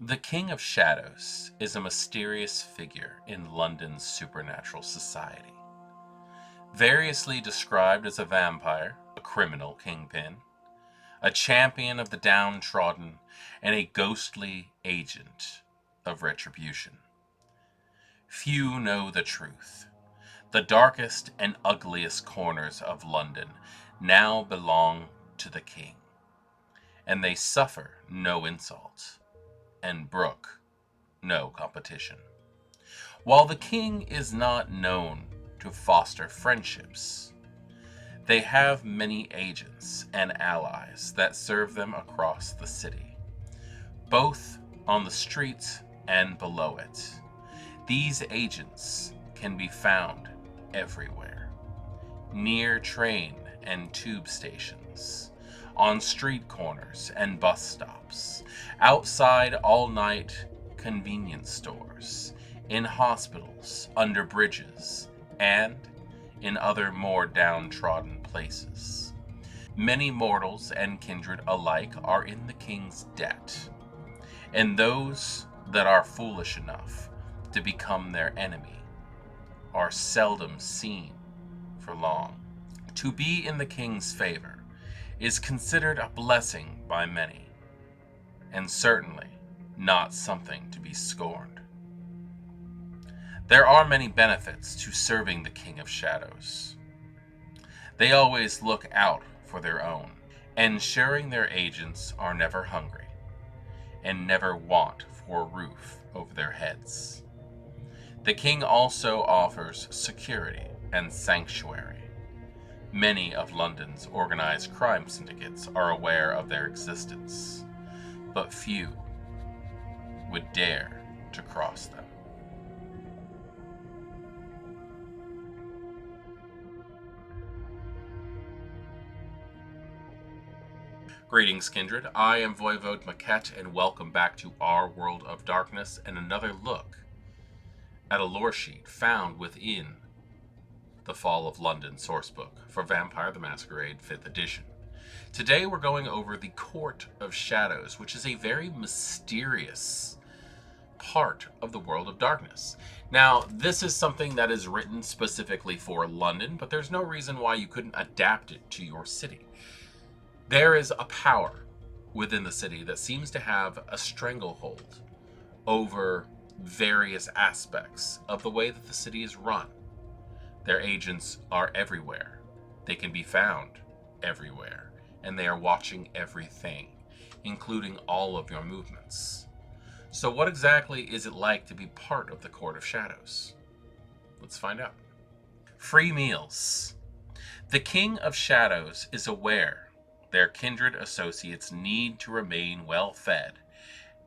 The King of Shadows is a mysterious figure in London's supernatural society. Variously described as a vampire, a criminal kingpin, a champion of the downtrodden, and a ghostly agent of retribution. Few know the truth. The darkest and ugliest corners of London now belong to the king, and they suffer no insult and brook no competition. While the king is not known to foster friendships, they have many agents and allies that serve them across the city, both on the streets and below it. These agents can be found everywhere, near train and tube stations, on street corners and bus stops, outside all-night convenience stores, in hospitals, under bridges, and in other more downtrodden places. Many mortals and kindred alike are in the king's debt, and those that are foolish enough to become their enemy are seldom seen for long. To be in the king's favor is considered a blessing by many, and certainly not something to be scorned. There are many benefits to serving the King of Shadows. They always look out for their own, ensuring their agents are never hungry and never want for a roof over their heads. The king also offers security and sanctuary. Many of London's organized crime syndicates are aware of their existence, but few would dare to cross them. Greetings, kindred. I am voivodemekhet, and welcome back to our world of darkness and another look at a lore sheet found within the Fall of London sourcebook for Vampire the Masquerade 5th edition. Today we're going over the Court of Shadows, which is a very mysterious part of the world of darkness. Now, this is something that is written specifically for London, but there's no reason why you couldn't adapt it to your city. There is a power within the city that seems to have a stranglehold over various aspects of the way that the city is run. Their agents are everywhere. They can be found everywhere, and they are watching everything, including all of your movements. So what exactly is it like to be part of the Court of Shadows? Let's find out. Free meals. The King of Shadows is aware their kindred associates need to remain well fed,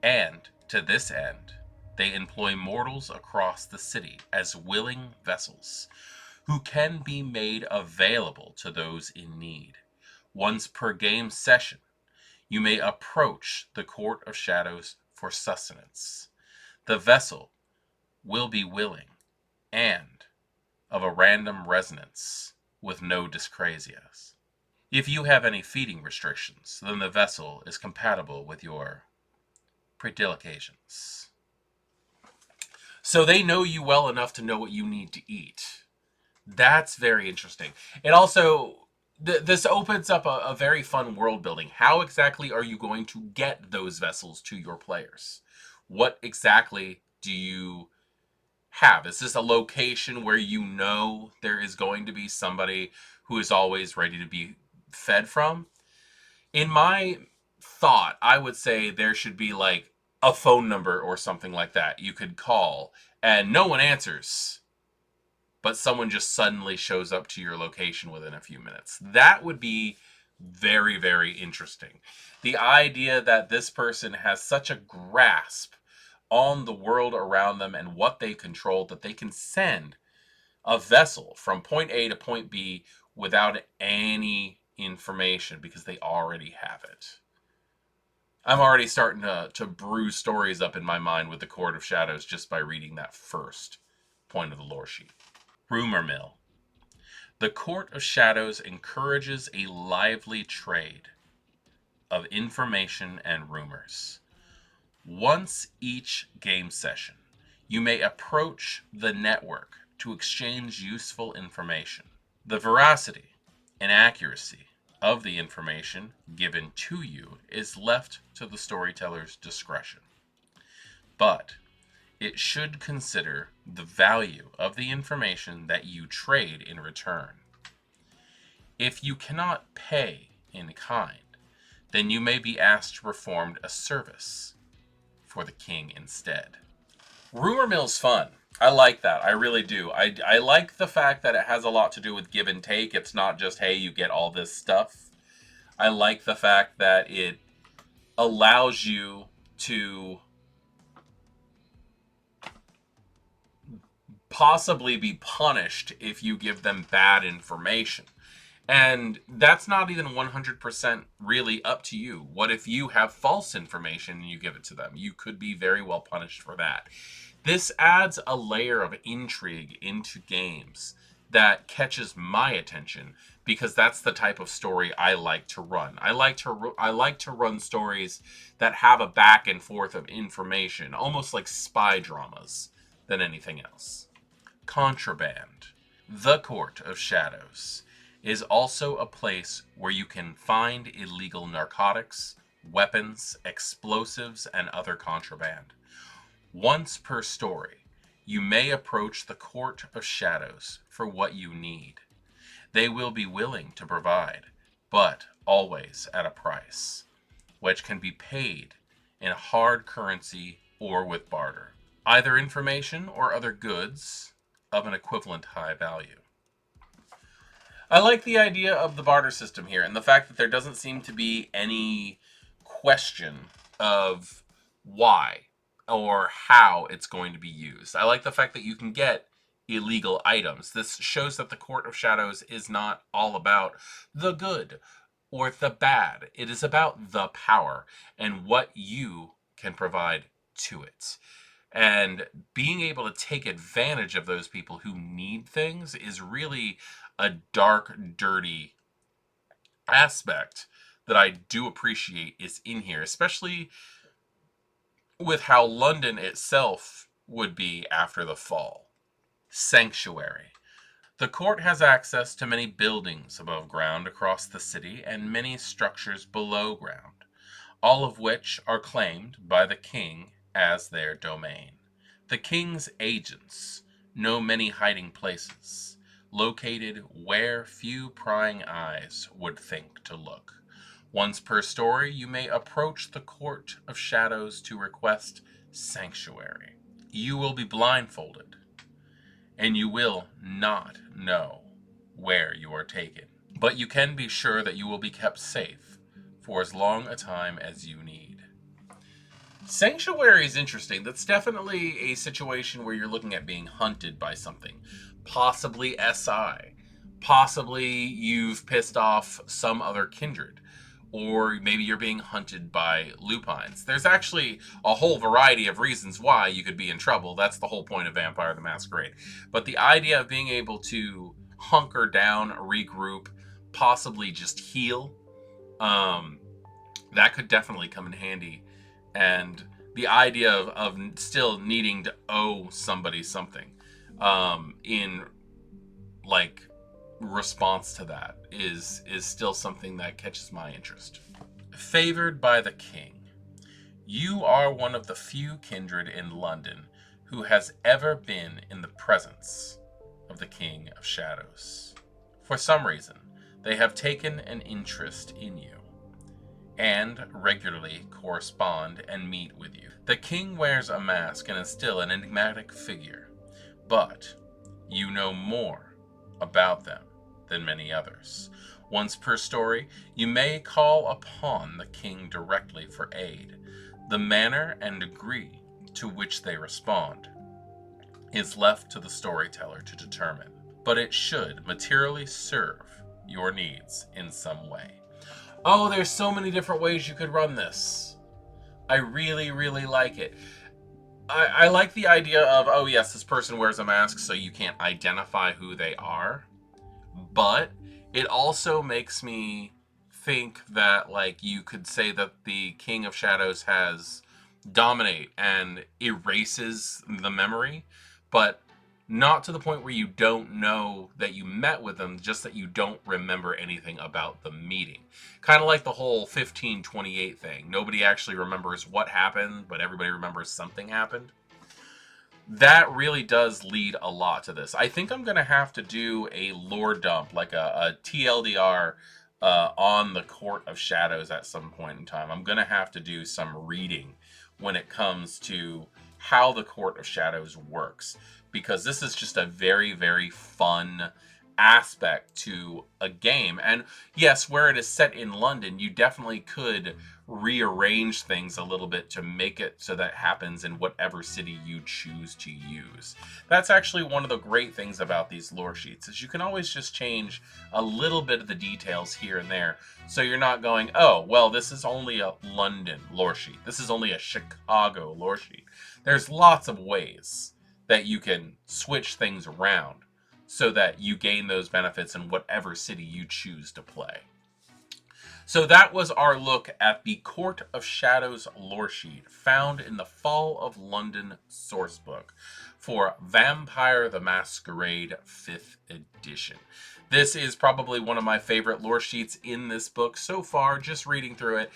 and to this end, they employ mortals across the city as willing vessels who can be made available to those in need. Once per game session, you may approach the Court of Shadows for sustenance. The vessel will be willing and of a random resonance with no dyscrasias. If you have any feeding restrictions, then the vessel is compatible with your predilections. So they know you well enough to know what you need to eat. That's very interesting. It also, this opens up a very fun world building. How exactly are you going to get those vessels to your players? What exactly do you have? Is this a location where you know there is going to be somebody who is always ready to be fed from? In my thought, I would say there should be like a phone number or something like that you could call, and no one answers, but someone just suddenly shows up to your location within a few minutes. That would be very, very interesting. The idea that this person has such a grasp on the world around them and what they control that they can send a vessel from point A to point B without any information because they already have it. I'm already starting to brew stories up in my mind with the Court of Shadows just by reading that first point of the lore sheet. Rumor mill. The Court of Shadows encourages a lively trade of information and rumors. Once each game session, you may approach the network to exchange useful information. The veracity and accuracy of the information given to you is left to the storyteller's discretion. But it should consider the value of the information that you trade in return. If you cannot pay in kind, then you may be asked to perform a service for the king instead. Rumor mill's fun. I like that. I really do. I like the fact that it has a lot to do with give and take. It's not just, hey, you get all this stuff. I like the fact that it allows you to possibly be punished if you give them bad information. And that's not even 100% really up to you. What if you have false information and you give it to them? You could be very well punished for that. This adds a layer of intrigue into games that catches my attention because that's the type of story I like to run. I like to run stories that have a back and forth of information, almost like spy dramas than anything else. Contraband. The Court of Shadows is also a place where you can find illegal narcotics, weapons, explosives, and other contraband. Once per story, you may approach the Court of Shadows for what you need. They will be willing to provide, but always at a price, which can be paid in hard currency or with barter, either information or other goods of an equivalent high value. I like the idea of the barter system here and the fact that there doesn't seem to be any question of why or how it's going to be used. I like the fact that you can get illegal items. This shows that the Court of Shadows is not all about the good or the bad. It is about the power and what you can provide to it. And being able to take advantage of those people who need things is really a dark, dirty aspect that I do appreciate is in here, especially with how London itself would be after the fall. Sanctuary. The court has access to many buildings above ground across the city and many structures below ground, all of which are claimed by the king as their domain. The king's agents know many hiding places, located where few prying eyes would think to look. Once per story, you may approach the Court of Shadows to request sanctuary. You will be blindfolded, and you will not know where you are taken. But you can be sure that you will be kept safe for as long a time as you need. Sanctuary is interesting. That's definitely a situation where you're looking at being hunted by something. Possibly SI. Possibly you've pissed off some other kindred. Or maybe you're being hunted by lupines. There's actually a whole variety of reasons why you could be in trouble. That's the whole point of Vampire the Masquerade. But the idea of being able to hunker down, regroup, possibly just heal, that could definitely come in handy. And the idea of still needing to owe somebody something in like response to that is still something that catches my interest. Favored by the king. You are one of the few kindred in London who has ever been in the presence of the King of Shadows. For some reason, they have taken an interest in you and regularly correspond and meet with you. The king wears a mask and is still an enigmatic figure, but you know more about them than many others. Once per story, you may call upon the king directly for aid. The manner and degree to which they respond is left to the storyteller to determine, but it should materially serve your needs in some way. Oh, there's so many different ways you could run this. I really, really like it. I like the idea of, oh yes, this person wears a mask so you can't identify who they are. But it also makes me think that, like, you could say that the King of Shadows has, dominate and erases the memory, but not to the point where you don't know that you met with them, just that you don't remember anything about the meeting. Kind of like the whole 1528 thing. Nobody actually remembers what happened, but everybody remembers something happened. That really does lead a lot to this. I think I'm going to have to do a lore dump, like a TLDR on the Court of Shadows at some point in time. I'm going to have to do some reading when it comes to how the Court of Shadows works, because this is just a very, very fun aspect to a game. And yes, where it is set in London, you definitely could rearrange things a little bit to make it so that happens in whatever city you choose to use. That's actually one of the great things about these lore sheets, is you can always just change a little bit of the details here and there, so you're not going, oh, well, this is only a London lore sheet, this is only a Chicago lore sheet. There's lots of ways that you can switch things around so that you gain those benefits in whatever city you choose to play. So that was our look at the Court of Shadows lore sheet, found in the Fall of London sourcebook for Vampire the Masquerade 5th edition. This is probably one of my favorite lore sheets in this book so far, just reading through it.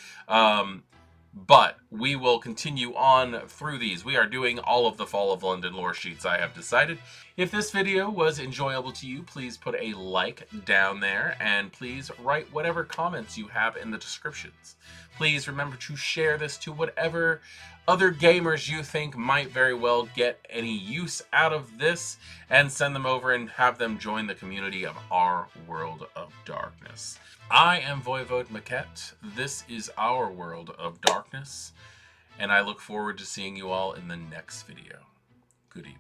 But we will continue on through these. We are doing all of the Fall of London lore sheets, I have decided. If this video was enjoyable to you, please put a like down there, and please write whatever comments you have in the descriptions. Please remember to share this to whatever other gamers you think might very well get any use out of this, and send them over and have them join the community of Our World of Darkness. I am voivodemekhet. This is Our World of Darkness, and I look forward to seeing you all in the next video. Good evening.